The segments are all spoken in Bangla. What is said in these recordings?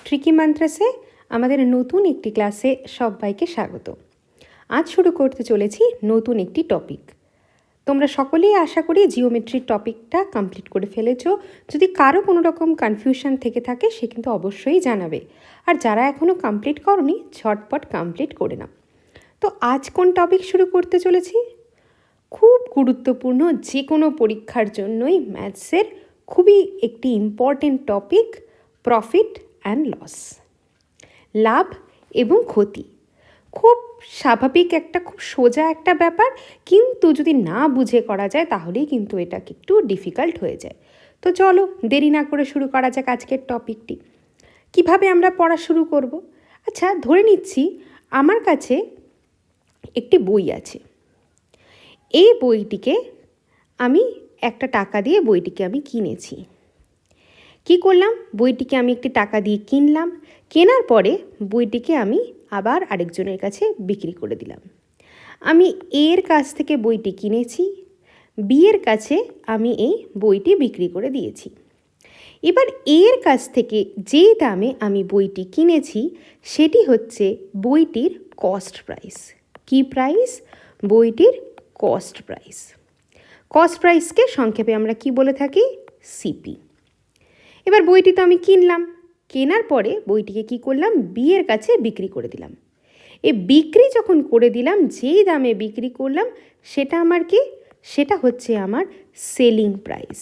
ট্রিকি মান্ত্রাসে আমাদের নতুন একটি ক্লাসে সবাইকে স্বাগত। আজ শুরু করতে চলেছি নতুন একটি টপিক। তোমরা সকলেই আশা করি জিওমেট্রির টপিকটা কমপ্লিট করে ফেলেছো। যদি কারো কোনো রকম কনফিউশন থেকে থাকে সে কিন্তু অবশ্যই জানাবে, আর যারা এখনও কমপ্লিট করনি ঝটপট কমপ্লিট করে নাও। তো আজ কোন টপিক শুরু করতে চলেছি? খুব গুরুত্বপূর্ণ, যে কোনো পরীক্ষার জন্যই ম্যাথসের খুবই একটি important topic, profit and loss, লাভ এবং ক্ষতি। খুব স্বাভাবিক একটা, খুব সোজা একটা ব্যাপার, কিন্তু যদি না বুঝে করা যায় তাহলেই কিন্তু এটা একটু ডিফিকাল্ট হয়ে যায়। তো চলো দেরি না করে শুরু করা যাক আজকের টপিকটি। কিভাবে আমরা পড়া শুরু করব? আচ্ছা, ধরে নিচ্ছি আমার কাছে একটি বই আছে। এই বইটিকে আমি একটা টাকা দিয়ে বইটিকে আমি কিনেছি। কি করলাম? বইটিকে আমি একটি টাকা দিয়ে কিনলাম। কেনার পরে বইটিকে আমি আবার আরেকজনের কাছে বিক্রি করে দিলাম। আমি এর কাছ থেকে বইটি কিনেছি, বিয়ের কাছে আমি এই বইটি বিক্রি করে দিয়েছি। এবার এর কাছ থেকে যে দামে আমি বইটি কিনেছি সেটি হচ্ছে বইটির কস্ট প্রাইস। কি প্রাইস? বইটির কস্ট প্রাইস। কস্ট প্রাইসকে সংক্ষেপে আমরা কি বলে থাকি? সিপি। এবার বইটি তো আমি কিনলাম, কেনার পরে বইটিকে কি করলাম? বিয়ের কাছে বিক্রি করে দিলাম। এই বিক্রি যখন করে দিলাম, যেই দামে বিক্রি করলাম সেটা আমার কি? সেটা হচ্ছে আমার সেলিং প্রাইস।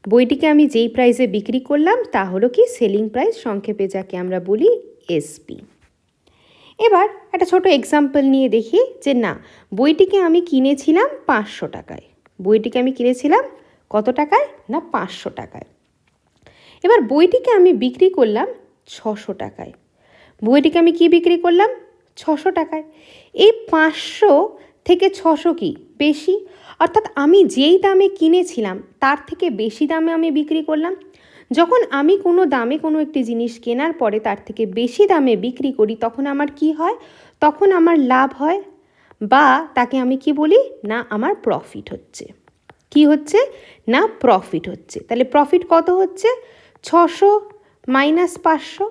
বইটিকে আমি যেই প্রাইসে বিক্রি করলাম তা হলো কি? সেলিং প্রাইস, সংক্ষেপে যাকে আমরা বলি এসপি। এবার একটা ছোট এক্সাম্পল নিয়ে দেখি যে না, বইটিকে আমি কিনেছিলাম 500 টাকায়। বইটিকে আমি কিনেছিলাম কত টাকায়? না 500 টাকায়। এবার বইটিকে আমি বিক্রি করলাম 600 টাকায়। বইটিকে আমি কি বিক্রি করলাম? 600 টাকায়। এই 500 থেকে 600 কি বেশি? অর্থাৎ আমি যেই দামে কিনেছিলাম তার থেকে বেশি দামে আমি বিক্রি করলাম। যখন আমি কোনো দামে কোনো একটি জিনিস কেনার পরে তার থেকে বেশি দামে বিক্রি করি তখন আমার কি হয়? তখন আমার লাভ হয়, বা তাকে আমি কি বলি? না, আমার প্রফিট হচ্ছে। কি হচ্ছে? না, প্রফিট হচ্ছে। তাহলে প্রফিট কত হচ্ছে? 600 মাইনাস 500।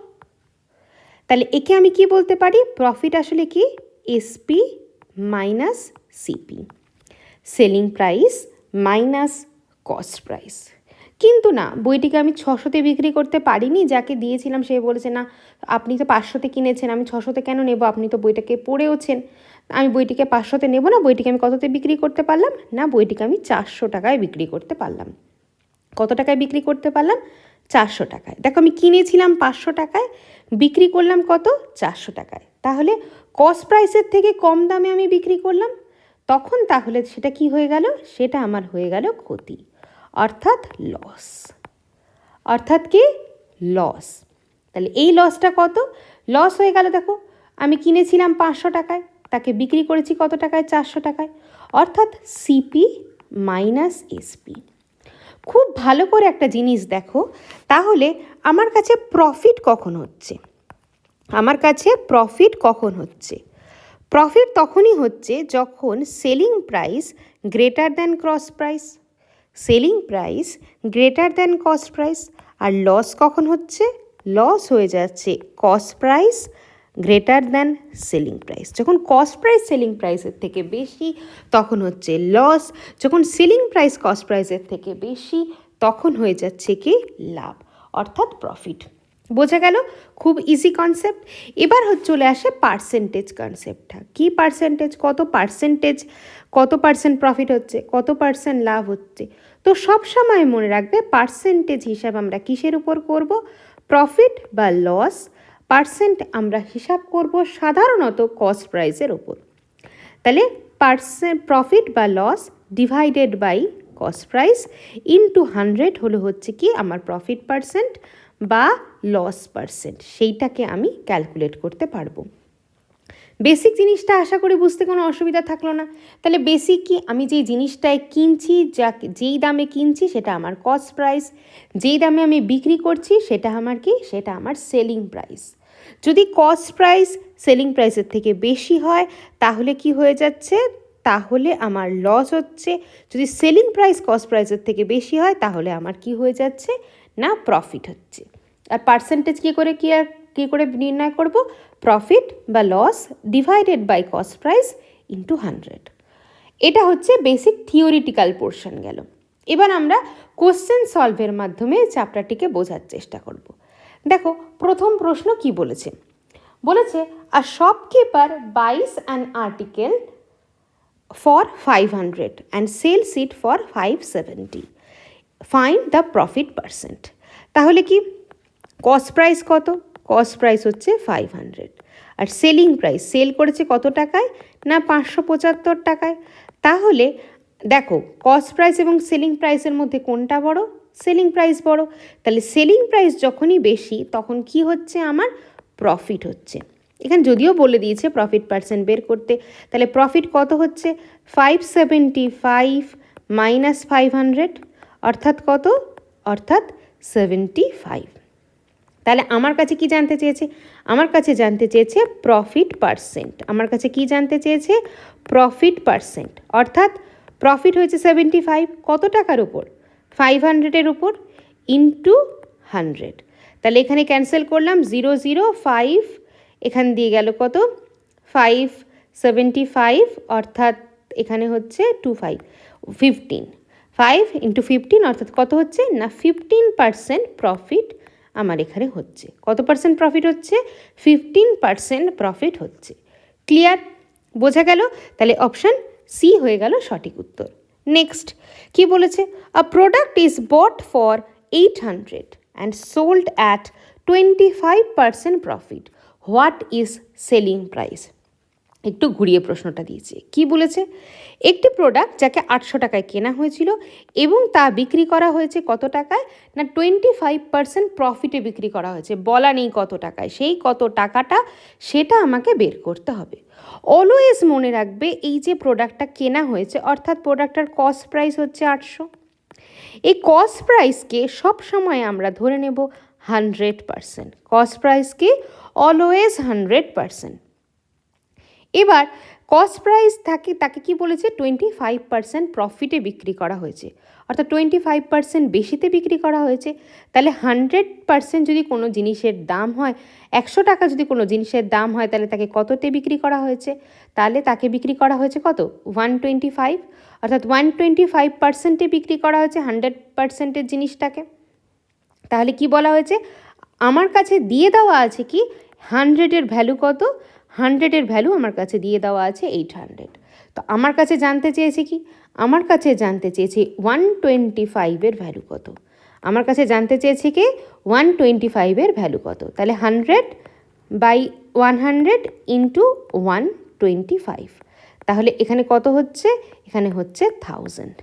তাহলে একে আমি কি বলতে পারি? প্রফিট আসলে কি? SP minus CP, selling price minus cost price. কিন্তু না, বইটিকে আমি 600-তে বিক্রি করতে পারিনি। যাকে দিয়েছিলাম সে বলেছে না, আপনি তো 500-তে কিনেছেন, আমি 600-তে কেন নেব? আপনি তো বইটাকে পড়েওছেন। আমি বইটিকে 500-তে নেব না। বইটিকে আমি কততে বিক্রি করতে পারলাম? না, বইটিকে আমি 400 টাকায় বিক্রি করতে পারলাম। কত টাকায় বিক্রি করতে পারলাম? 400 টাকায়। দেখো, আমি কিনেছিলাম 500 টাকায়, বিক্রি করলাম কত? 400 টাকায়। তাহলে কস্ট প্রাইসের থেকে কম দামে আমি বিক্রি করলাম, তখন তাহলে সেটা কি হয়ে গেল? সেটা আমার হয়ে গেল ক্ষতি, অর্থাৎ লস। অর্থাৎ কি? লস। তাহলে এই লসটা কত? লস হয়ে গেল। দেখো, আমি কিনেছিলাম 500 টাকায়, তাকে বিক্রি করেছি কত টাকায়? 400 টাকায়, অর্থাৎ সিপি মাইনাস এসপি। খুব ভালো করে একটা জিনিস দেখো, তাহলে আমার কাছে প্রফিট কখন হচ্ছে? আমার কাছে প্রফিট কখন হচ্ছে? প্রফিট তখনই হচ্ছে যখন selling price greater than cost price. Selling price greater than cost price. আর লস কখন হচ্ছে? লস হয়ে যাচ্ছে cost price greater than selling price. যখন কস্ট প্রাইস সেলিং প্রাইসের থেকে বেশি তখন হচ্ছে লস। যখন সেলিং প্রাইস কস্ট প্রাইসের থেকে বেশি তখন হয়ে যাচ্ছে কি? লাভ, অর্থাৎ প্রফিট। বোঝা গেল? খুব ইজি কনসেপ্ট। এবার চলে আসে পার্সেন্টেজ কনসেপ্টটা। কি পার্সেন্টেজ? কত পার্সেন্ট প্রফিট হচ্ছে, কত পার্সেন্ট লাভ হচ্ছে। তো সব সময় মনে রাখবে, পার্সেন্টেজ হিসাব আমরা কিসের উপর করব? প্রফিট বা লস। পার্সেন্ট আমরা হিসাব করব সাধারণত কস্ট প্রাইসের উপর। তাহলে প্রফিট বা loss divided by cost price into 100 হলো হচ্ছে কি আমার প্রফিট পার্সেন্ট বা লস পার্সেন্ট। সেইটাকে আমি ক্যালকুলেট করতে পারবো। বেসিক জিনিসটা আশা করি বুঝতে কোনো অসুবিধা থাকলো না। তাহলে বেসিক কি? আমি যেই জিনিসটায় কিনছি, যেই দামে কিনছি সেটা আমার কস্ট প্রাইস, যেই দামে আমি বিক্রি করছি সেটা আমার কি? সেটা আমার সেলিং প্রাইস। যদি কস্ট প্রাইস সেলিং প্রাইসের থেকে বেশি হয় তাহলে কি হয়ে যাচ্ছে? তাহলে আমার লস হচ্ছে। যদি সেলিং প্রাইস কস্ট প্রাইসের থেকে বেশি হয় তাহলে আমার কি হয়ে যাচ্ছে? না, প্রফিট হচ্ছে। আর পার্সেন্টেজ কী করে নির্ণয় করব? প্রফিট বা loss divided by cost price into 100। এটা হচ্ছে বেসিক থিওরিটিক্যাল পোর্শন গেল। এবার আমরা কোশ্চেন সলভের মাধ্যমে চ্যাপ্টারটিকে বোঝার চেষ্টা করব। দেখো প্রথম প্রশ্ন কি বলেছে? বলেছে a shopkeeper buys an article for 500 and sells it for 570, find the profit percent. তাহলে কি কস্ট প্রাইস কত? কস্ট প্রাইস হচ্ছে 500, আর সেলিং প্রাইস সেল করেছে কত টাকায়? না 575 টাকায়। তাহলে দেখো কস্ট প্রাইস এবং সেলিং প্রাইসের মধ্যে কোনটা বড়? সেলিং প্রাইস বড়। তাহলে সেলিং প্রাইস যখনই বেশি তখন কি হচ্ছে? আমার প্রফিট হচ্ছে। এখানে যদিও বলে দিয়েছে প্রফিট পার্সেন্ট বের করতে, তাহলে প্রফিট কত হচ্ছে? 575 মাইনাস 500 অর্থাৎ কত? অর্থাৎ 75। তাহলে আমার কাছে কি জানতে চেয়েছে? আমার কাছে জানতে চেয়েছে প্রফিট পার্সেন্ট। আমার কাছে কি জানতে চেয়েছে? Profit percent. অর্থাৎ প্রফিট হয়েছে 75 কত টাকার উপর? 500-এর উপর ইন্টু 100। তাহলে এখানে ক্যান্সেল করলাম 0 0 5, এখান দিয়ে গেল কত? 575 অর্থাৎ এখানে হচ্ছে 15 5 ইন্টু 15 অর্থাৎ কত হচ্ছে? না 15% প্রফিট আমার এখানে হচ্ছে। কত পার্সেন্ট প্রফিট হচ্ছে? 15% প্রফিট হচ্ছে। ক্লিয়ার? বোঝা গেল? তাহলে অপশান সি হয়ে গেল সঠিক উত্তর। নেক্সট কি বলেছে? A product is bought for 800 and sold at 25% profit, what is selling price? একটু ঘুরিয়ে প্রশ্নটা দিয়েছে। কি বলেছে? একটি প্রোডাক্ট যাকে 800 টাকায় কেনা হয়েছিল এবং তা বিক্রি করা হয়েছে কত টাকায়? না 25% প্রফিটে বিক্রি করা হয়েছে। বলা নেই কত টাকায়, সেই কত টাকাটা সেটা আমাকে বের করতে হবে। অলওয়েজ মনে রাখবে এই যে প্রোডাক্টটা কেনা হয়েছে অর্থাৎ প্রোডাক্টটার কস্ট প্রাইস হচ্ছে 800। এই কস্ট প্রাইসকে সবসময় আমরা ধরে নেব 100%। কস্ট প্রাইসকে অলওয়েজ 100%। এবার কস্ট প্রাইস তাকে কি বলেছে? 25% প্রফিটে বিক্রি করা হয়েছে, অর্থাৎ 25% বেশিতে বিক্রি করা হয়েছে। তাহলে 100% যদি কোনো জিনিসের দাম হয়, 100 টাকা যদি কোনো জিনিসের দাম হয়, তাহলে তাকে কততে বিক্রি করা হয়েছে? তাহলে তাকে বিক্রি করা হয়েছে কত? 125, অর্থাৎ 125%-এ বিক্রি করা হয়েছে 100%-এর জিনিসটাকে। তাহলে কি বলা হয়েছে? আমার কাছে দিয়ে দেওয়া আছে কি 100-এর ভ্যালু কত? 100-এর ভ্যালু আমার কাছে দিয়ে দেওয়া আছে 800। তো আমার কাছে জানতে চেয়েছে কি? আমার কাছে জানতে চেয়েছে 125-এর ভ্যালু কত। আমার কাছে জানতে চেয়েছে কি 125-এর ভ্যালু কত। তাহলে 100/100 ইন্টু 125। তাহলে এখানে কত হচ্ছে? এখানে হচ্ছে 1000।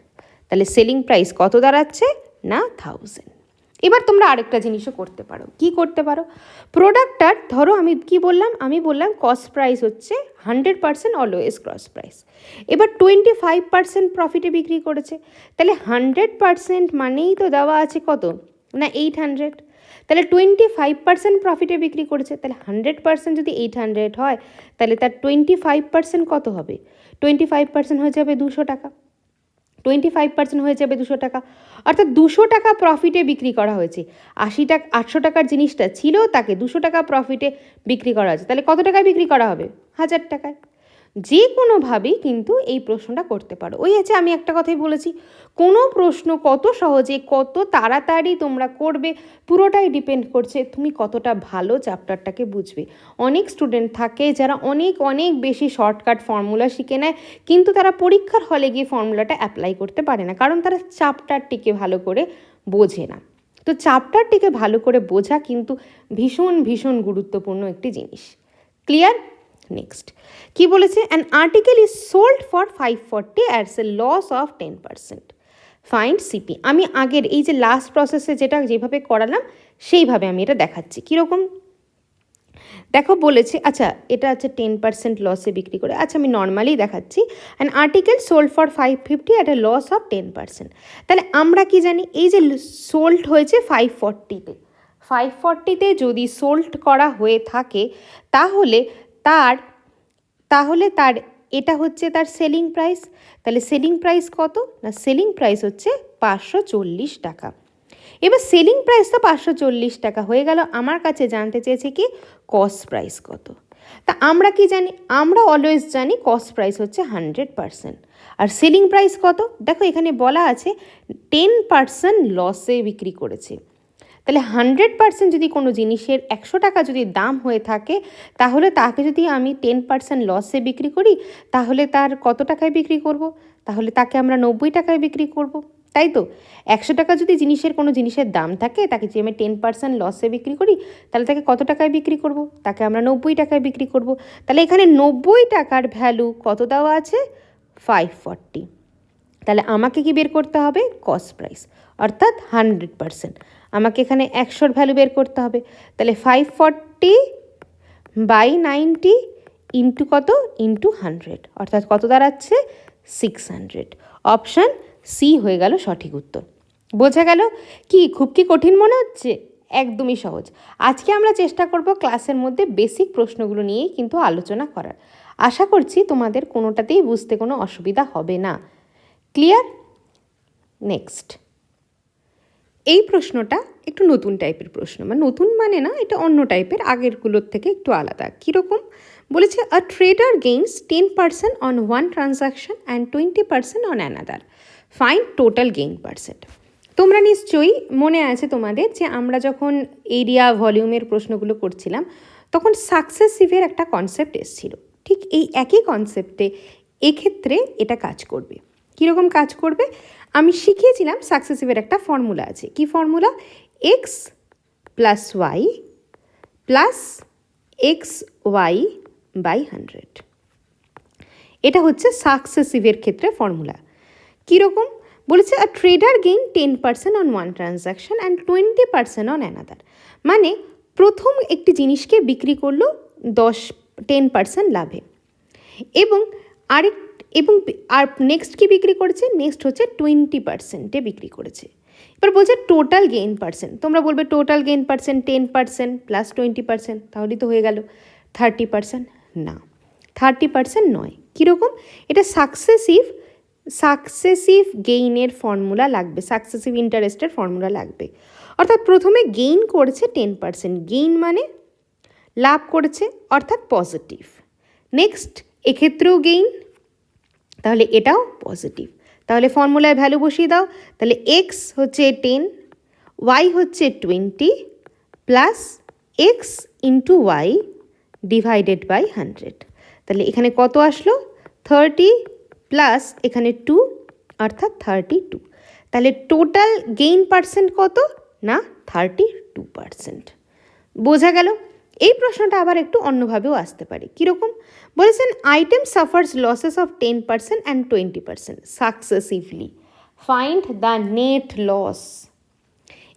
তাহলে সেলিং প্রাইস কত দাঁড়াচ্ছে? না 1000। এবার তোমরা আরেকটা জিনিসও করতে পারো। কি করতে পারো? প্রোডাক্টটার ধরো আমি বললাম কস্ট প্রাইস হচ্ছে 100% অলওয়েজ কস্ট প্রাইস। এবার 25% প্রফিটে বিক্রি করেছে, তাহলে 100% মানেই তো দেওয়া আছে কত? না 800। তাহলে 25% প্রফিটে বিক্রি করেছে, তাহলে 100% যদি 800 হয় তাহলে তার 25% কত হবে? 25% হয়ে যাবে 200 টাকা। 25% হয়ে যাবে 200 টাকা, অর্থাৎ 200 টাকা প্রফিটে বিক্রি করা হয়েছে। 800 টাকার জিনিসটা ছিল, তাকে 200 টাকা প্রফিটে বিক্রি করা হয়েছে। তাহলে কত টাকায় বিক্রি করা হবে? 1000 টাকায়। যে কোনোভাবেই কিন্তু এই প্রশ্নটা করতে পারো। ওই আছে আমি একটা কথাই বলেছি, কোনো প্রশ্ন কত সহজে কত তাড়াতাড়ি তোমরা করবে পুরোটাই ডিপেন্ড করছে তুমি কতটা ভালো চ্যাপ্টারটাকে বুঝবে। অনেক স্টুডেন্ট থাকে যারা অনেক অনেক বেশি শর্টকাট ফর্মুলা শিখে নেয়, কিন্তু তারা পরীক্ষার হলে গিয়ে ফর্মুলাটা অ্যাপ্লাই করতে পারে না, কারণ তারা চ্যাপ্টারটিকে ভালো করে বোঝে না। তো চ্যাপ্টারটিকে ভালো করে বোঝা কিন্তু ভীষণ ভীষণ গুরুত্বপূর্ণ একটি জিনিস। ক্লিয়ার? নেক্সট কি বলেছে? An article is sold for 540 at a loss of 10%, find CP. আমি আগের এই যে লাস্ট প্রসেসে যেভাবে করালাম সেইভাবে আমি এটা দেখাচ্ছি। কীরকম দেখো বলেছে, আচ্ছা এটা আছে 10% লসে বিক্রি করে। আচ্ছা আমি নর্মালি দেখাচ্ছি। An article sold for 550 at a loss of 10%। তাহলে আমরা কি জানি? এই যে সোল্ড হয়েছে 540-তে, 540-তে যদি সোল্ড করা হয়ে থাকে তাহলে তার এটা হচ্ছে তার সেলিং প্রাইস। তাহলে সেলিং প্রাইস কত? না সেলিং প্রাইস হচ্ছে 540 টাকা। এবার সেলিং প্রাইস তো 540 টাকা হয়ে গেল, আমার কাছে জানতে চেয়েছে কি কস্ট প্রাইস কত। তা আমরা কি জানি, আমরা অলওয়েজ জানি কস্ট প্রাইস হচ্ছে 100%, আর সেলিং প্রাইস কত, দেখো এখানে বলা আছে 10% লসে বিক্রি করেছে। তাহলে 100% যদি কোনো জিনিসের 100 টাকা যদি দাম হয়ে থাকে, তাহলে তাকে যদি আমি 10% লসে বিক্রি করি, তাহলে তার কত টাকায় বিক্রি করব? তাহলে তাকে আমরা 90 টাকায় বিক্রি করব, তাই তো। 100 টাকা যদি কোনো জিনিসের দাম থাকে, তাকে যদি আমি 10% লসে বিক্রি করি, তাহলে তাকে কত টাকায় বিক্রি করব? তাকে আমরা 90 টাকায় বিক্রি করব। তাহলে এখানে 90 টাকার ভ্যালু কত দেওয়া আছে? 540। তাহলে আমাকে কি বের করতে হবে? কস্ট প্রাইস, অর্থাৎ 100%। আমাকে এখানে 100-র ভ্যালু বের করতে হবে। তাহলে 540/90 ইন্টু কত? ইন্টু 100, অর্থাৎ কত দাঁড়াচ্ছে? 600। অপশান সি হয়ে গেল সঠিক উত্তর। বোঝা গেল? খুব কি কঠিন মনে হচ্ছে? একদমই সহজ। আজকে আমরা চেষ্টা করব ক্লাসের মধ্যে বেসিক প্রশ্নগুলো নিয়েই কিন্তু আলোচনা করার। আশা করছি তোমাদের কোনোটাতেই বুঝতে কোনো অসুবিধা হবে না। ক্লিয়ার? নেক্সট, এই প্রশ্নটা একটু নতুন টাইপের প্রশ্ন, নতুন মানে না, এটা অন্য টাইপের, আগেরগুলোর থেকে একটু আলাদা। কীরকম বলেছে? A trader gains 10% on one transaction and 20% on another, find total gain percent. তোমরা নিশ্চয়ই মনে আছে তোমাদের যে আমরা যখন এরিয়া ভলিউমের প্রশ্নগুলো করছিলাম, তখন সাকসেসিভের একটা কনসেপ্ট এসেছিল। ঠিক এই একই কনসেপ্টে এক্ষেত্রে এটা কাজ করবে। কীরকম কাজ করবে? আমি শিখিয়েছিলাম সাকসেসিভের একটা ফর্মুলা আছে। কি formula? X plus Y plus XY/100। এটা হচ্ছে সাকসেসিভের ক্ষেত্রে ফর্মুলা। কীরকম বলেছে? A trader gain 10% on one transaction and 20% on another. মানে প্রথম একটি জিনিসকে বিক্রি করলো 10% লাভে, এবং আর নেক্সট কি বিক্রি করেছে? নেক্সট হচ্ছে 20%-এ বিক্রি করেছে। এবার বলছে টোটাল গেইন পার্সেন্ট। তোমরা বলবে টোটাল গেইন পার্সেন্ট 10% প্লাস 20%, তাহলেই তো হয়ে গেল 30%। না, 30% নয়। কীরকম? এটা সাকসেসিভ গেইনের ফর্মুলা লাগবে, সাকসেসিভ ইন্টারেস্টের ফর্মুলা লাগবে। অর্থাৎ প্রথমে গেইন করেছে 10%, গেইন মানে লাভ করেছে, অর্থাৎ পজিটিভ। নেক্সট এক্ষেত্রেও গেইন, তাহলে এটাও পজিটিভ। তাহলে ফর্মুলায় ভ্যালু বসিয়ে দাও। তাহলে এক্স হচ্ছে 10, ওয়াই হচ্ছে 20 plus x into y divided by 100। তাহলে এখানে কত আসলো? 30 প্লাস এখানে 2, অর্থাৎ 32। তাহলে টোটাল গেইন পার্সেন্ট কত? না, 32%। বোঝা গেল? এই প্রশ্নটা আবার একটু অন্যভাবেও আসতে পারে। কীরকম বলেছেন? Item suffers losses of 10% and 20% successively, find the net loss.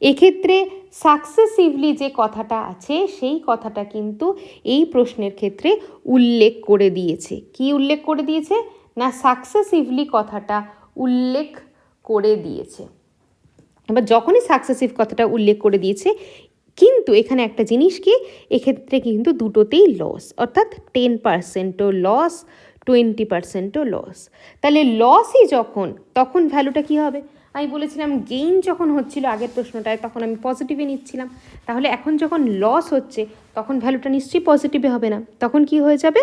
এক্ষেত্রে সাকসেসিভলি যে কথাটা আছে, সেই কথাটা কিন্তু এই প্রশ্নের ক্ষেত্রে উল্লেখ করে দিয়েছে। কি উল্লেখ করে দিয়েছে? না, সাকসেসিভলি কথাটা উল্লেখ করে দিয়েছে। এবার যখনই সাকসেসিভ কথাটা উল্লেখ করে দিয়েছে, কিন্তু এখানে একটা জিনিস কি, এক্ষেত্রে কিন্তু দুটোতেই লস, অর্থাৎ 10%ও লস, 20%ও লস। তাহলে লসই যখন, তখন ভ্যালুটা কি হবে? আমি বলেছিলাম গেইন যখন হচ্ছিল আগের প্রশ্নটায়, তখন আমি পজিটিভে নিচ্ছিলাম। তাহলে এখন যখন লস হচ্ছে, তখন ভ্যালুটা নিশ্চয়ই পজিটিভে হবে না, তখন কি হয়ে যাবে?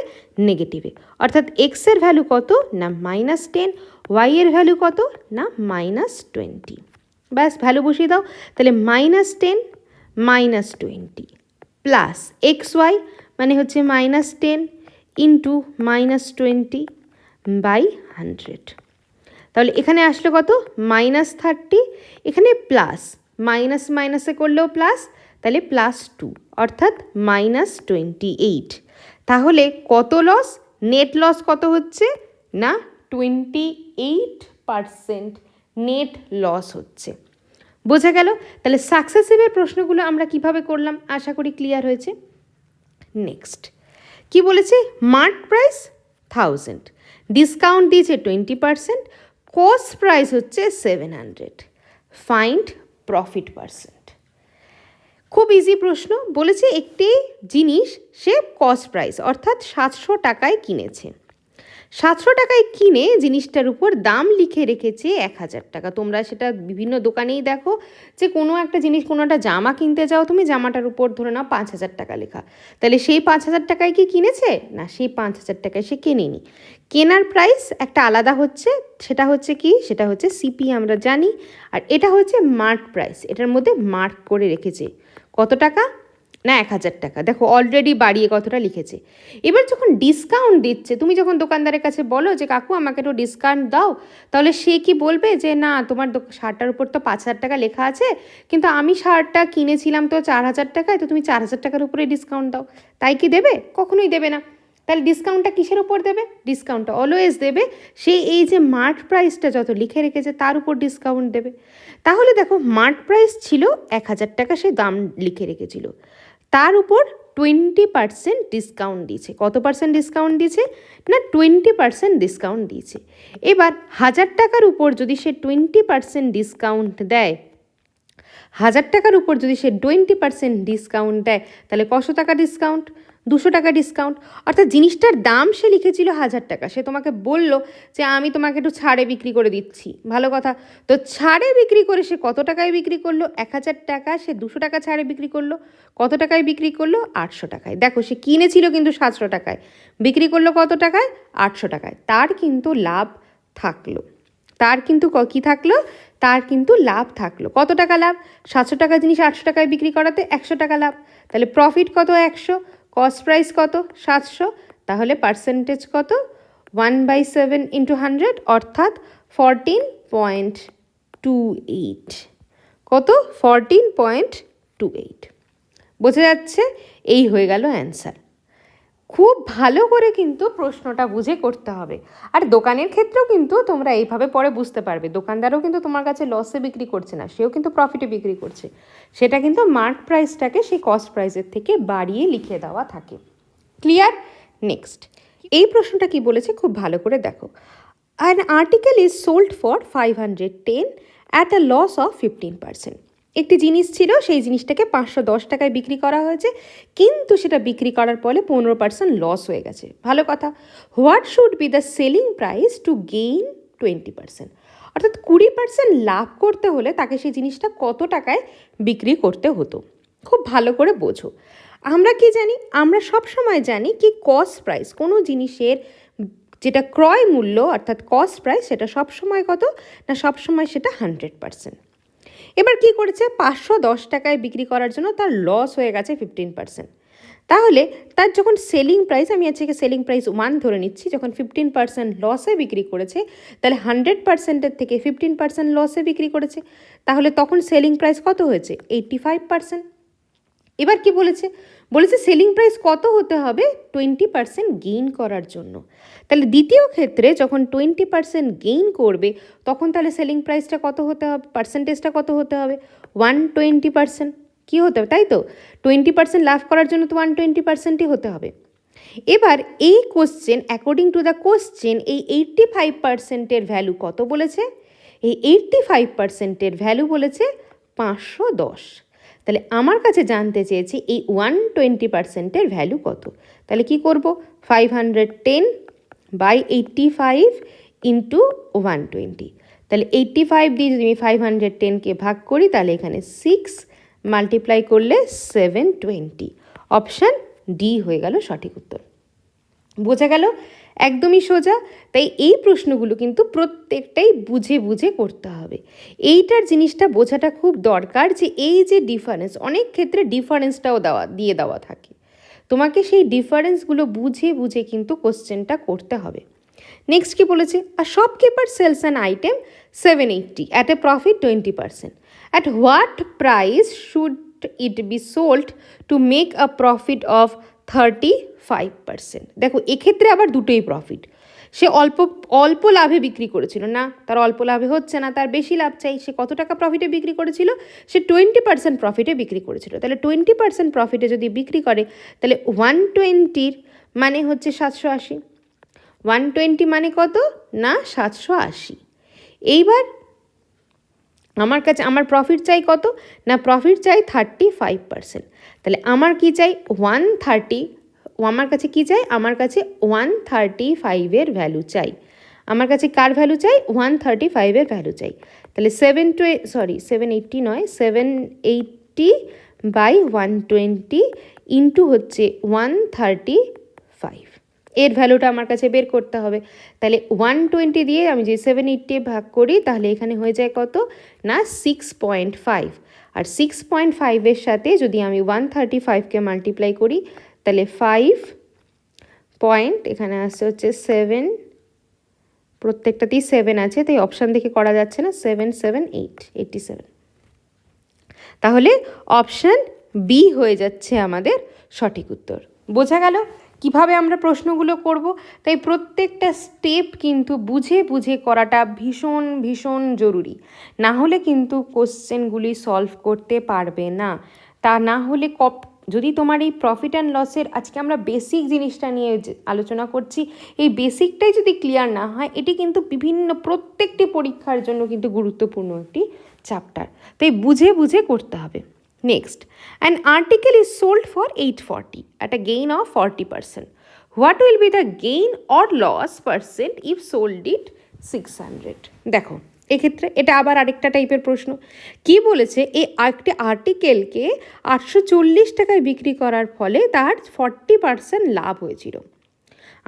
নেগেটিভে। অর্থাৎ এক্সের ভ্যালু কত? না -10, ওয়াইয়ের ভ্যালু কত? না -20। ব্যাস, ভ্যালু বসিয়ে দাও। তাহলে -10 -20 প্লাস XY মানে হচ্ছে -10 ইন্টু -20/100। তাহলে এখানে আসলো কত? -30, এখানে প্লাস, মাইনাস মাইনাসে করলেও প্লাস, তাহলে +2, অর্থাৎ -28। তাহলে কত লস? নেট লস কত হচ্ছে? না 28% নেট লস হচ্ছে। বোঝা গেল? তাহলে সাকসেসিভের প্রশ্নগুলো আমরা কিভাবে করলাম, আশা করি ক্লিয়ার হয়েছে। নেক্সট কি বলেছে? মার্ক প্রাইস 1000, ডিসকাউন্ট দিয়েছে 20%, কস্ট প্রাইস হচ্ছে 700, ফাইন্ড প্রফিট পার্সেন্ট। খুব ইজি প্রশ্ন। বলেছে একটি জিনিস সে কস্ট প্রাইস অর্থাৎ 700 টাকায় কিনেছে, 700 টাকায় কিনে জিনিসটার উপর দাম লিখে রেখেছে 1000 টাকা। তোমরা সেটা বিভিন্ন দোকানেই দেখো যে কোনো একটা জিনিস, কোনো একটা জামা কিনতে যাও তুমি, জামাটার উপর ধরে নাও 5000 টাকা লেখা। তাহলে সেই 5000 টাকায় কি কিনেছে? না, সেই 5000 টাকায় সে কেনেনি। কেনার প্রাইস একটা আলাদা হচ্ছে, সেটা হচ্ছে কি? সেটা হচ্ছে সিপি, আমরা জানি। আর এটা হচ্ছে মার্ক প্রাইস, এটার মধ্যে মার্ক করে রেখেছে কত টাকা? না, 1000 টাকা। দেখো অলরেডি বাড়িয়ে কতটা লিখেছে। এবার যখন ডিসকাউন্ট দিচ্ছে, তুমি যখন দোকানদারের কাছে বলো যে কাকু আমাকে একটু ডিসকাউন্ট দাও, তাহলে সে কি বলবে যে না, তোমার শার্টটার উপর তো 5000 টাকা লেখা আছে, কিন্তু আমি শার্টটা কিনেছিলাম তো 4000 টাকায়, তো তুমি 4000 টাকার উপরে ডিসকাউন্ট দাও। তাই কি দেবে? কখনোই দেবে না। তাহলে ডিসকাউন্টটা কিসের উপর দেবে? ডিসকাউন্টটা অলওয়েজ দেবে সেই এই যে মার্ক প্রাইসটা যত লিখে রেখেছে তার উপর ডিসকাউন্ট দেবে। তাহলে দেখো মার্ক প্রাইস ছিল 1000 টাকা, সে দাম লিখে রেখেছিল, তার উপর 20% ডিসকাউন্ট দিয়েছে। কত পার্সেন্ট ডিসকাউন্ট দিয়েছে? না, 20% ডিসকাউন্ট দিয়েছে। এবার 1000 টাকার উপর যদি সে 20% ডিসকাউন্ট দেয়, 1000 টাকার উপর যদি সে 20% ডিসকাউন্ট দেয়, তাহলে কত টাকা ডিসকাউন্ট? 200 টাকা ডিসকাউন্ট। অর্থাৎ জিনিসটার দাম সে লিখেছিল 1000 টাকা, সে তোমাকে বলল যে আমি তোমাকে একটু ছাড়ে বিক্রি করে দিচ্ছি, ভালো কথা। তো ছাড়ে বিক্রি করে সে কত টাকায় বিক্রি করলো? 1000 টাকা, সে 200 টাকা ছাড়ে বিক্রি করলো। কত টাকায় বিক্রি করলো? 800 টাকায়। দেখো সে কিনেছিল কিন্তু 700 টাকায়, বিক্রি করলো কত টাকায়? 800 টাকায়। তার কিন্তু লাভ থাকলো, তার কিন্তু কী থাকলো? তার কিন্তু লাভ থাকলো। কত টাকা লাভ? 700 টাকা জিনিস 800 টাকায় বিক্রি করাতে 100 টাকা লাভ। তাহলে প্রফিট কত? 100। কস্ট প্রাইস কত? 700। তাহলে পার্সেন্টেজ কত? 1/7 × 100, অর্থাৎ 14.28। কত? 14.28। বোঝা যাচ্ছে? এই হয়ে গেল অ্যান্সার। খুব ভালো করে কিন্তু প্রশ্নটা বুঝে করতে হবে। আর দোকানের ক্ষেত্রেও কিন্তু তোমরা এইভাবে পরে বুঝতে পারবে, দোকানদারও কিন্তু তোমার কাছে লসে বিক্রি করছে না, সেও কিন্তু প্রফিটে বিক্রি করছে। সেটা কিন্তু মার্ক প্রাইসটাকে সেই কস্ট প্রাইসের থেকে বাড়িয়ে লিখে দেওয়া থাকে। ক্লিয়ার? নেক্সট, এই প্রশ্নটা কি বলেছে খুব ভালো করে দেখো। An article is sold for 510 at a loss of 15%। একটি জিনিস ছিল, সেই জিনিসটাকে 510 টাকায় বিক্রি করা হয়েছে, কিন্তু সেটা বিক্রি করার পরে 15% লস হয়ে গেছে। ভালো কথা। What should be the selling price to gain 20%? অর্থাৎ 20% লাভ করতে হলে তাকে সেই জিনিসটা কত টাকায় বিক্রি করতে হতো। খুব ভালো করে বোঝো। আমরা কি জানি? আমরা সব সময় জানি কি কস্ট প্রাইস, কোনো জিনিসের যেটা ক্রয় মূল্য অর্থাৎ কস্ট প্রাইস, সেটা সবসময় কত? না, সবসময় সেটা 100%। এবার কি করেছে? 510 টাকায় বিক্রি করার জন্য তার লস হয়ে গেছে 15%। তাহলে তার যখন সেলিং প্রাইস, আমি আজকে সেলিং প্রাইস 1 ধরে নিচ্ছি, যখন 15% লসে বিক্রি করেছে, তাহলে 100%-এর থেকে 15% লসে বিক্রি করেছে, তাহলে তখন সেলিং প্রাইস কত হয়েছে? 85%। এবার কি বলেছে? বলেছে সেলিং প্রাইস কত হতে হবে 20% গেইন করার জন্য। তাহলে দ্বিতীয় ক্ষেত্রে যখন 20% গেইন করবে, তখন তাহলে সেলিং প্রাইসটা কত হতে হবে? পার্সেন্টেজটা কত হতে হবে? 120%। কী হতে হবে? তাই তো, 20% লাভ করার জন্য তো 120%ই হতে হবে। এবার এই question, according to the question, এই 85%-এর ভ্যালু কত বলেছে? এই 85%-এর ভ্যালু বলেছে 510। তাহলে আমার কাছে জানতে চেয়েছি এই 120%-এর ভ্যালু কত। তাহলে কি করব? 510/85 ইন্টু 120। তাহলে 85 দিয়ে যদি আমি 510কে ভাগ করি, তাহলে এখানে 6 মাল্টিপ্লাই করলে 720। অপশান ডি হয়ে গেল সঠিক উত্তর। বোঝা গেল? একদমই সোজা। তাই এই প্রশ্নগুলো কিন্তু প্রত্যেকটাই বুঝে বুঝে করতে হবে। এইটার জিনিসটা বোঝাটা খুব দরকার যে এই যে ডিফারেন্স, অনেক ক্ষেত্রে ডিফারেন্সটাও দিয়ে দেওয়া থাকে, তোমাকে সেই ডিফারেন্সগুলো বুঝে বুঝে কিন্তু কোশ্চেনটা করতে হবে। নেক্সট কি বলেছে? A shopkeeper sells an item 780 at a profit 20%। At what price should it be sold to make a profit of 35%? দেখো এক্ষেত্রে আবার দুটোই প্রফিট। সে অল্প লাভে বিক্রি করেছিল না, তার অল্প লাভে হচ্ছে না, তার বেশি লাভ চাই। সে কত টাকা প্রফিটে বিক্রি করেছিল? সে 20% প্রফিটে বিক্রি করেছিল। তাহলে 20% প্রফিটে যদি বিক্রি করে, তাহলে 120 মানে হচ্ছে 780। 120 মানে কত? না, 780। এইবার আমার প্রফিট চাই কত? না, প্রফিট চাই 35%। তাহলে আমার কি চাই? আমার কাছে কি চাই, আমার কাছে 135-এর ভ্যালু চাই। আমার কাছে কার ভ্যালু চাই, 135-এর ভ্যালু চাই। তাহলে 780 নয়, 780/120 ইন্টু হচ্ছে 135, এর ভ্যালুটা আমার কাছে বের করতে হবে। তাহলে 120 দিয়ে আমি যে 780 ভাগ করি, তাহলে এখানে হয়ে যায় কত না 6.5, আর 6.5-এর সাথে যদি আমি 135-কে মাল্টিপ্লাই করি, তাহলে 5 পয়েন্ট, এখানে আসছে হচ্ছে 7, প্রত্যেকটাতেই 7 আছে, তাই অপশান দেখে করা যাচ্ছে না, 7 7 8 87। তাহলে অপশান বি হয়ে যাচ্ছে আমাদের সঠিক উত্তর। বোঝা গেল কিভাবে আমরা প্রশ্নগুলো করব? তাই প্রত্যেকটা স্টেপ কিন্তু বুঝে বুঝে করাটা ভীষণ ভীষণ জরুরি, না হলে কিন্তু কোশ্চেনগুলি সলভ করতে পারবে না। তা না হলে যদি তোমার এই প্রফিট অ্যান্ড লসের, আজকে আমরা বেসিক জিনিসটা নিয়ে আলোচনা করছি, এই বেসিকটাই যদি ক্লিয়ার না হয়, এটি কিন্তু প্রত্যেকটি পরীক্ষার জন্য কিন্তু গুরুত্বপূর্ণ একটি চ্যাপ্টার, তাই বুঝে বুঝে করতে হবে। Next, an article is sold for 840 at a gain of 40%. What will be the gain or loss percent if sold it 600? দেখো এক্ষেত্রে এটা আবার আরেকটা টাইপের প্রশ্ন। কি বলেছে, এই একটি আর্টিকেলকে 840 টাকায় বিক্রি করার ফলে তার 40% লাভ হয়েছিল।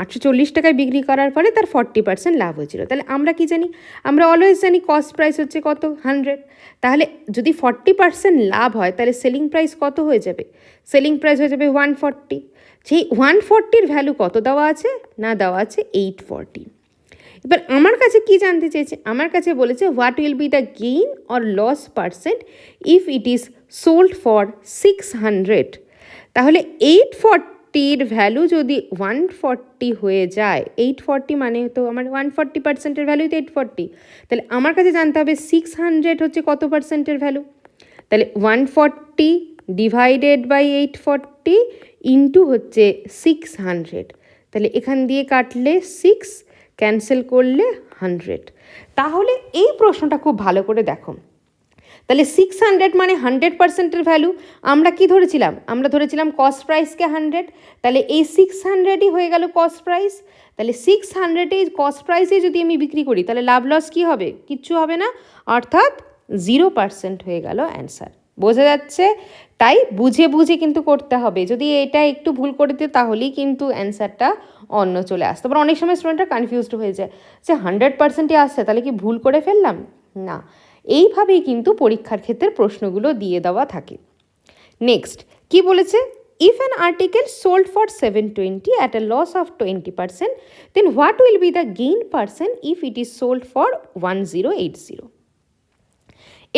840 টাকায় বিক্রি করার ফলে তার 40% লাভ হয়েছিল। তাহলে আমরা কি জানি, আমরা অলওয়েজ জানি কস্ট প্রাইস হচ্ছে কত, 100। তাহলে যদি 40% লাভ হয়, তাহলে সেলিং প্রাইস কত হয়ে যাবে, সেলিং প্রাইস হয়ে যাবে 140। সেই 140-র ভ্যালু কত দেওয়া আছে না, দেওয়া আছে 840। এবার আমার কাছে কি জানতে চেয়েছে, আমার কাছে বলেছে what will be the gain or loss percent if it is sold for 600। তাহলে 840-র ভ্যালু যদি 140 হয়ে যায়, 840 মানে তো আমার 140%-এর ভ্যালুই তো 840, তাহলে আমার কাছে জানতে হবে 600 হচ্ছে কত পার্সেন্টের ভ্যালু। তাহলে 140 ডিভাইডেড বাই 840 ইন্টু হচ্ছে 600, তাহলে এখান দিয়ে কাটলে 6, ক্যান্সেল করলে 100। তাহলে এই প্রশ্নটা খুব ভালো করে দেখো, তাহলে 600 মানে 100%-এর ভ্যালু। আমরা কি ধরেছিলাম, আমরা ধরেছিলাম কস্ট প্রাইসকে 100, তাহলে এই 600-ই হয়ে গেল কস্ট প্রাইস। তাহলে 600-এ কস্ট প্রাইসে যদি আমি বিক্রি করি, তাহলে লাভ লস কী হবে, কিচ্ছু হবে না, অর্থাৎ 0% হয়ে গেল অ্যান্সার। বোঝা যাচ্ছে? তাই বুঝে বুঝে কিন্তু করতে হবে, যদি এটা একটু ভুল করে দিতে তাহলেই কিন্তু অ্যান্সারটা অন্য চলে আসতে পারে। অনেক সময় স্টুডেন্টরা কনফিউজড হয়ে যায় যে 100%ই আসছে, তাহলে কি ভুল করে ফেললাম না, এইভাবেই কিন্তু পরীক্ষার ক্ষেত্রে প্রশ্নগুলো দিয়ে দেওয়া থাকে। নেক্সট কি বলেছে, if an article sold for 720 at a loss of 20%, then what will be the gain percent if it is sold for 1080?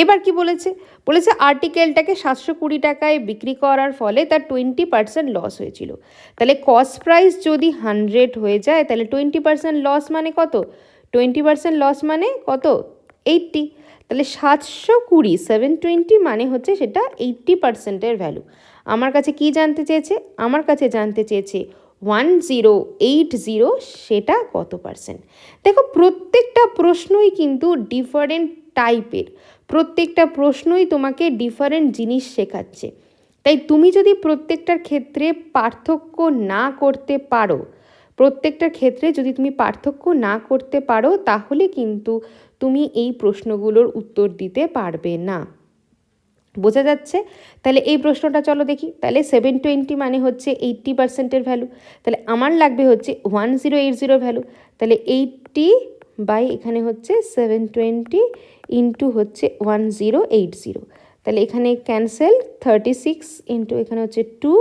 এবার কি বলেছে, বলেছে আর্টিকেলটাকে 720 টাকায় বিক্রি করার ফলে তার 20% লস হয়েছিল। তাহলে কস্ট প্রাইস যদি 100 হয়ে যায়, তাহলে 20% লস মানে কত, 20% লস মানে কত, 80। তাহলে 720 720 মানে হচ্ছে সেটা 80%-এর ভ্যালু। আমার কাছে কি জানতে চেয়েছে, আমার কাছে জানতে চেয়েছে 1080 সেটা কত পার্সেন্ট। দেখো প্রত্যেকটা প্রশ্নই কিন্তু ডিফারেন্ট টাইপের, প্রত্যেকটা প্রশ্নই তোমাকে ডিফারেন্ট জিনিস শেখাচ্ছে। তাই তুমি যদি প্রত্যেকটার ক্ষেত্রে পার্থক্য না করতে পারো, প্রত্যেকটার ক্ষেত্রে যদি তুমি পার্থক্য না করতে পারো, তাহলে কিন্তু তুমি এই প্রশ্নগুলোর উত্তর দিতে পারবে না। বোঝা যাচ্ছে? তাহলে এই প্রশ্নটা চলো দেখি। তাহলে 720 মানে হচ্ছে 80%-এর ভ্যালু, তাহলে আমার লাগবে হচ্ছে 1080 ভ্যালু। তাহলে 80 বাই এখানে হচ্ছে 720 ইন্টু হচ্ছে 1080, তাহলে এখানে ক্যান্সেল, 36 ইন্টু এখানে হচ্ছে 2,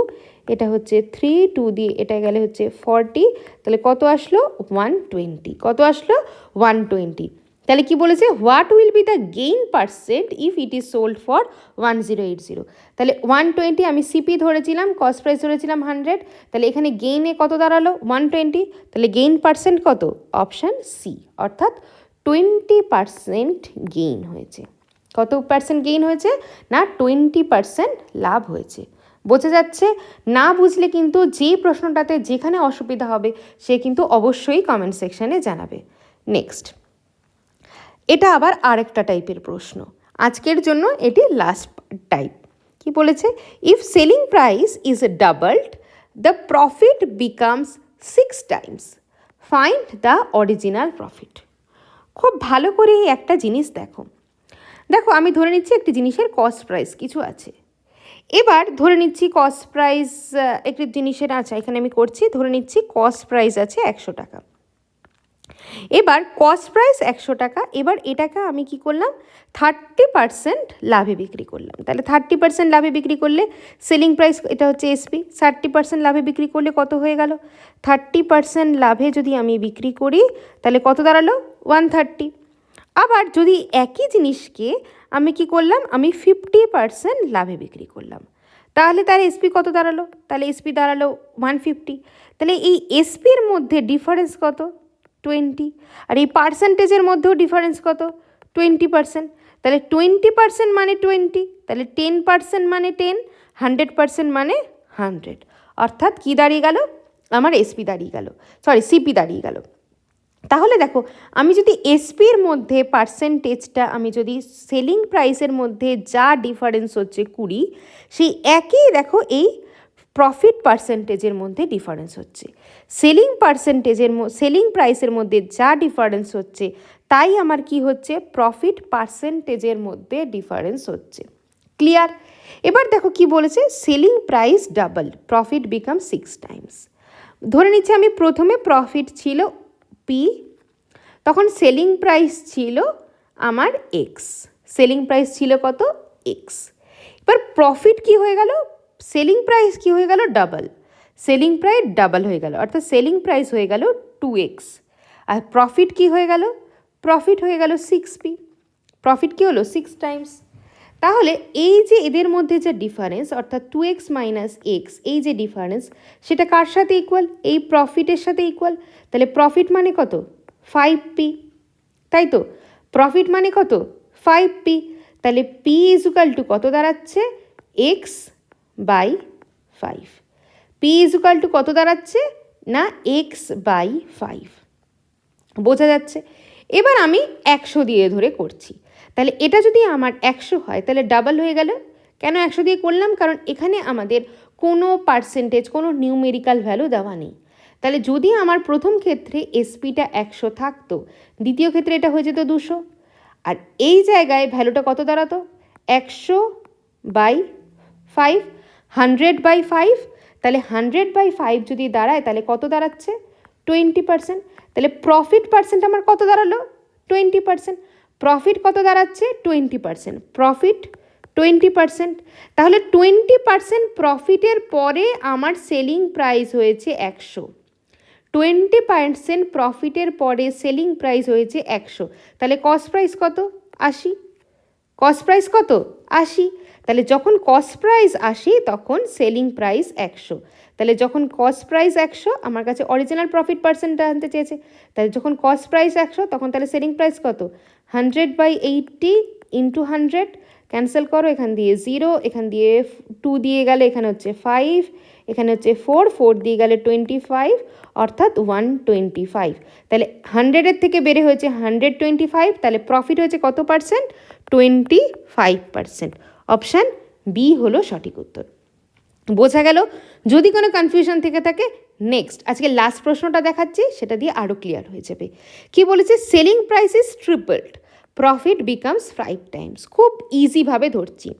এটা হচ্ছে 3, 2 দিয়ে এটা গেলে হচ্ছে 40, তাহলে কত আসলো 120, কত আসলো 120। তাহলে কি বলেছে, what will be the gain percent if it is sold for 1080? তাহলে 120 আমি সিপি ধরেছিলাম, কস্ট প্রাইস ধরেছিলাম 100, তাহলে এখানে গেইনে কত দাঁড়ালো 120, তাহলে গেইন পার্সেন্ট কত, অপশান সি, অর্থাৎ 20% গেইন হয়েছে। কত পার্সেন্ট গেইন হয়েছে না, 20% লাভ হয়েছে। বোঝা যাচ্ছে? না বুঝলে কিন্তু যে প্রশ্নটাতে যেখানে অসুবিধা হবে সে কিন্তু অবশ্যই কমেন্ট সেকশানে জানাবে। নেক্সট, এটা আবার আরেকটা টাইপের প্রশ্ন, আজকের জন্য এটি লাস্ট টাইপ। কি বলেছে, if selling price is doubled the profit becomes 6 Times, find the original profit. খুব ভালো করে এই একটা জিনিস দেখো, আমি ধরে নিচ্ছি একটি জিনিসের কস্ট প্রাইস কিছু আছে। এবার ধরে নিচ্ছি কস্ট প্রাইস একটি জিনিসের আছে, এখানে আমি করছি, ধরে নিচ্ছি কস্ট প্রাইস আছে 100 টাকা। এবার কস্ট প্রাইস 100 টাকা, এবার এটাকে আমি কি করলাম 30% লাভে বিক্রি করলাম। তাহলে 30% লাভে বিক্রি করলে সেলিং প্রাইস, এটা হচ্ছে এসপি, 30% লাভে বিক্রি করলে কত হয়ে গেল, 30% লাভে যদি আমি বিক্রি করি তাহলে কত দাঁড়ালো 130। আবার যদি একই জিনিসকে আমি কি করলাম, আমি 50% লাভে বিক্রি করলাম, তাহলে তার এসপি কত দাঁড়ালো, তাহলে এসপি দাঁড়ালো 150। তাহলে এই এসপির মধ্যে ডিফারেন্স কত 20, আর এই পার্সেন্টেজের মধ্যেও ডিফারেন্স কত 20%। তাহলে 20% মানে 20, তাহলে 10% মানে 10, 100% মানে 100, অর্থাৎ কি দাঁড়িয়ে গেল, আমার এসপি দাঁড়িয়ে গেল, সিপি দাঁড়িয়ে গেল। তাহলে দেখো, আমি যদি এসপির মধ্যে পার্সেন্টেজটা, আমি যদি সেলিং প্রাইসের মধ্যে যা ডিফারেন্স হচ্ছে 20, সেই একই দেখো এই প্রফিট পার্সেন্টেজের মধ্যে ডিফারেন্স হচ্ছে। সেলিং প্রাইসের মধ্যে যা ডিফারেন্স হচ্ছে তাই আমার কি হচ্ছে, প্রফিট পার্সেন্টেজের মধ্যে ডিফারেন্স হচ্ছে। ক্লিয়ার? এবার দেখো কি বলেছে, selling price double, profit become 6 Times. ধরে নিচ্ছি আমি প্রথমে প্রফিট ছিল পি, তখন সেলিং প্রাইস ছিল আমার এক্স, সেলিং প্রাইস ছিল কত এক্স। এবার প্রফিট কি হয়ে গেল, সেলিং প্রাইস কি হয়ে গেল ডাবল, সেলিং প্রাইস ডাবল হয়ে গেল, অর্থাৎ সেলিং প্রাইস হয়ে গেল 2x, আর প্রফিট কি হয়ে গেল, প্রফিট হয়ে গেল 6p, প্রফিট কি হলো 6 টাইমস। তাহলে এই যে এদের মধ্যে যে ডিফারেন্স, অর্থাৎ 2x মাইনাস এক্স, এই যে ডিফারেন্স, সেটা কার সাথে ইকুয়াল, এই প্রফিটের সাথে ইকুয়াল। তাহলে প্রফিট মানে কত 5p, তাই তো, প্রফিট মানে কত 5p। তাহলে p ইজুকাল টু কত দাঁড়াচ্ছে, x by 5, p equal to কত দাঁড়াচ্ছে না x বাই 5, বোঝা যাচ্ছে। এবার আমি 100 দিয়ে ধরে করছি, তাহলে এটা যদি আমার 100 হয় তাহলে ডাবল হয়ে গেল। কেন 100 দিয়ে করলাম, কারণ এখানে আমাদের কোনো পার্সেন্টেজ, কোনো নিউমেরিক্যাল ভ্যালু দেওয়া নেই। তাহলে যদি আমার প্রথম ক্ষেত্রে এসপিটা 100 থাকতো, দ্বিতীয় ক্ষেত্রে এটা হয়ে যেত 200, আর এই জায়গায় ভ্যালুটা কত দাঁড়াতো 100 বাই 5, 100 বাই 5। তাহলে 100 বাই 5 যদি দাঁড়ায় তাহলে কত দাঁড়াচ্ছে 20%। তাহলে প্রফিট পার্সেন্ট আমার কত দাঁড়ালো 20%, প্রফিট কত দাঁড়াচ্ছে 20%, প্রফিট 20%। তাহলে 20% প্রফিটের পরে আমার সেলিং প্রাইস হয়েছে 100, 20% প্রফিটের পরে সেলিং প্রাইস হয়েছে 100, তাহলে কস্ট প্রাইস কত 80, কস্ট প্রাইস কত 80। তাহলে যখন কস্ট প্রাইস 80 তখন সেলিং প্রাইস 100, তাহলে যখন কস্ট প্রাইস 100, আমার কাছে অরিজিনাল প্রফিট পার্সেন্টটা আনতে চেয়েছে, তাহলে যখন কস্ট প্রাইস 100 তখন তাহলে সেলিং প্রাইস কত 100/80 ইন্টু 100, ক্যান্সেল করো, এখান দিয়ে 0, এখান দিয়ে 2 দিয়ে গেলে এখানে হচ্ছে 5, এখানে হচ্ছে 4 দিয়ে গেলে 25, অর্থাৎ 125। তাহলে 100-এর থেকে বেড়ে হয়েছে 125, তাহলে প্রফিট হয়েছে কত পার্সেন্ট 25%। অপশান বি হলো সঠিক উত্তর। বোঝা গেল? যদি কোনো কনফিউশন থেকে থাকে, নেক্সট আজকে লাস্ট প্রশ্নটা দেখাচ্ছি, সেটা দিয়ে আরও ক্লিয়ার হয়ে যাবে। কি বলেছে, selling price is tripled, profit becomes 5 times. খুব ইজিভাবে ধরছি,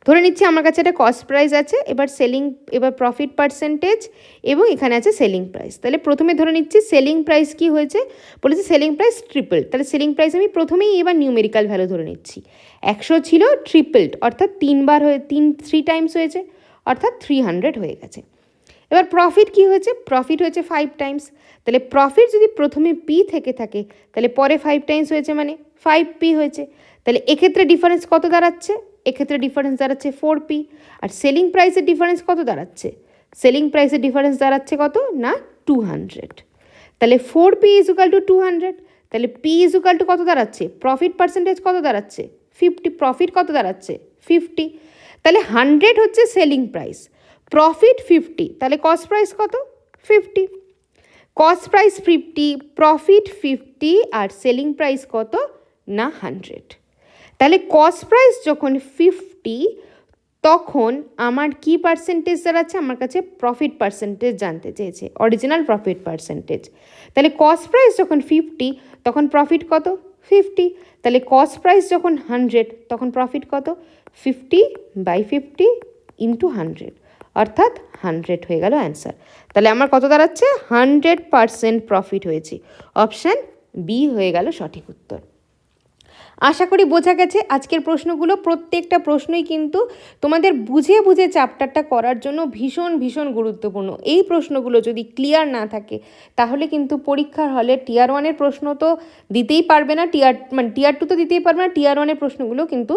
ধরে নিচ্ছি আমার কাছে একটা কস্ট প্রাইস আছে, এবার প্রফিট পার্সেন্টেজ এবং এখানে আছে সেলিং প্রাইস। তাহলে প্রথমে ধরে নিচ্ছি সেলিং প্রাইস কি হয়েছে, বলেছে সেলিং প্রাইস ট্রিপলড, তাহলে সেলিং প্রাইস আমি প্রথমেই এবার নিউমেরিক্যাল ভ্যালু ধরে নিচ্ছি। 100 ছিল, ট্রিপলড অর্থাৎ 3 টাইমস হয়েছে, অর্থাৎ 300 হয়ে গেছে। এবার প্রফিট কি হয়েছে, প্রফিট হয়েছে 5 টাইমস, তাহলে প্রফিট যদি প্রথমে পি থেকে থাকে তাহলে পরে 5 টাইমস হয়েছে মানে 5p হয়েছে। তাহলে এক্ষেত্রে ডিফারেন্স কত দাঁড়াচ্ছে, এক্ষেত্রে ডিফারেন্স দাঁড়াচ্ছে 4p। আর সেলিং প্রাইসের ডিফারেন্স কত দাঁড়াচ্ছে, সেলিং প্রাইসের ডিফারেন্স দাঁড়াচ্ছে কত না 200। তাহলে 4p ইজুকাল টু 200, তাহলে p ইজুকাল টু কত দাঁড়াচ্ছে, প্রফিট পার্সেন্টেজ কত দাঁড়াচ্ছে 50, প্রফিট কত দাঁড়াচ্ছে 50। তাহলে 100 হচ্ছে সেলিং প্রাইস, প্রফিট 50, তাহলে কস্ট প্রাইস কত 50, কস্ট প্রাইস 50, প্রফিট 50, আর সেলিং প্রাইস কত না 100। তাহলে কস্ট প্রাইস যখন 50, তখন আমার কি পার্সেন্টেজ দাঁড়াচ্ছে, আমার কাছে প্রফিট পার্সেন্টেজ জানতে চেয়েছে, অরিজিনাল প্রফিট পার্সেন্টেজ। তাহলে কস্ট প্রাইস যখন 50 তখন প্রফিট কত, 50। তাহলে কস্ট প্রাইস যখন 100 তখন প্রফিট কত, 50/50 ইন্টু 100, অর্থাৎ 100 হয়ে গেল অ্যান্সার। তাহলে আমার কত দাঁড়াচ্ছে, 100% প্রফিট হয়েছে। অপশান বি হয়ে গেল সঠিক উত্তর। আশা করি বোঝা গেছে। আজকের প্রশ্নগুলো প্রত্যেকটা প্রশ্নই কিন্তু তোমাদের বুঝে বুঝে চ্যাপ্টারটা করার জন্য ভীষণ ভীষণ গুরুত্বপূর্ণ। এই প্রশ্নগুলো যদি ক্লিয়ার না থাকে তাহলে কিন্তু পরীক্ষার হলে টিয়ার 1-এর প্রশ্ন তো দিতেই পারবে না, টিয়ার 2 তো দিতেই পারবে না, টিয়ার 1-এর প্রশ্নগুলো কিন্তু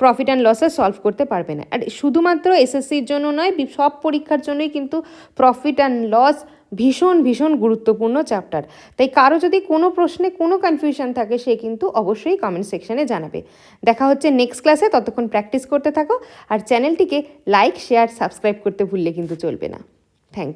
প্রফিট অ্যান্ড লসে সলভ করতে পারবে না। আর শুধুমাত্র এসএসসির জন্য নয়, সব পরীক্ষার জন্যই কিন্তু প্রফিট অ্যান্ড লস ভীষণ ভীষণ গুরুত্বপূর্ণ চ্যাপ্টার। তাই কারো যদি কোনো প্রশ্নে কোনো কনফিউশন থাকে সে কিন্তু অবশ্যই কমেন্ট সেকশনে জানাবে। দেখা হচ্ছে নেক্সট ক্লাসে, ততক্ষণ প্র্যাকটিস করতে থাকো আর চ্যানেলটিকে লাইক, শেয়ার, সাবস্ক্রাইব করতে ভুললে কিন্তু চলবে না। Thank you.